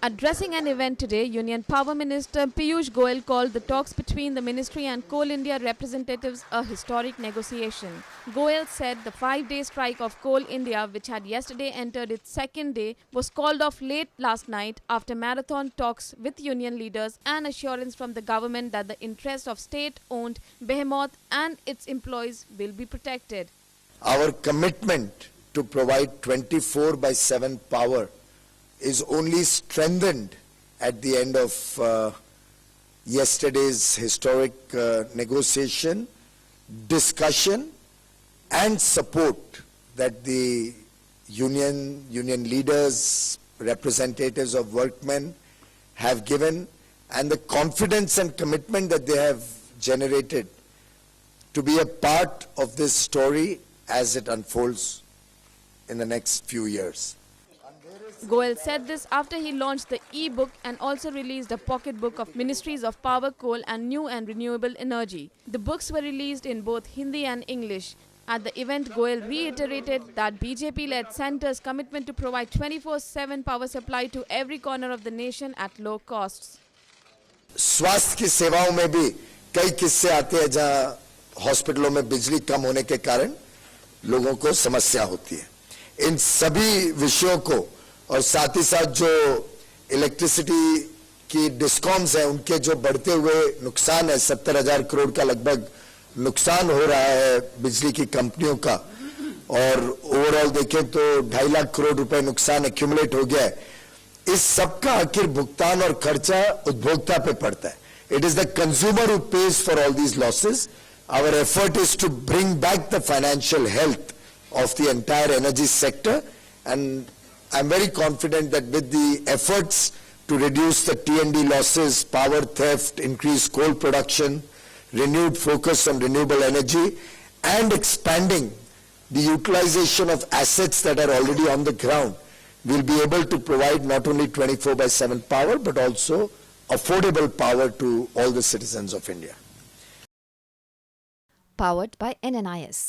Addressing an event today, Union Power Minister Piyush Goyal called the talks between the ministry and Coal India representatives a historic negotiation. Goyal said the 5-day strike of Coal India, which had yesterday entered its second day, was called off late last night after marathon talks with union leaders and assurance from the government that the interests of state-owned Behemoth and its employees will be protected. Our commitment to provide 24/7 power is only strengthened at the end of yesterday's historic negotiation, discussion and support that the union leaders, representatives of workmen have given, and the confidence and commitment that they have generated to be a part of this story as it unfolds in the next few years. Goyal said this after he launched the e-book and also released a pocketbook of Ministries of Power, Coal and New and Renewable Energy. The books were released in both Hindi and English. At the event, Goyal reiterated that BJP-led centre's commitment to provide 24/7 power supply to every corner of the nation at low costs. स्वास्थ्य की सेवाओं में भी कई किस्से आते हैं जहां हॉस्पिटलों में बिजली कम होने के कारण लोगों को समस्या होती है। इन सभी विषयों को और साथ ही साथ जो इलेक्ट्रिसिटी की डिस्कॉम्स हैं उनके जो बढ़ते हुए नुकसान है, 70,000 करोड़ का लगभग नुकसान हो रहा है बिजली की कंपनियों का, और ओवरऑल देखें तो 2.5 लाख करोड़ रुपए नुकसान एक्यूमुलेट हो गया है। इस सब का आखिर भुगतान और खर्चा उपभोक्ता पे पड़ता है। It is the consumer who pays for all these losses. Our effort is to bring back the financial health of the entire energy sector, and I'm very confident that with the efforts to reduce the T&D losses, power theft, increase coal production, renewed focus on renewable energy and expanding the utilization of assets that are already on the ground, we'll be able to provide not only 24/7 power but also affordable power to all the citizens of India. Powered by NNIS.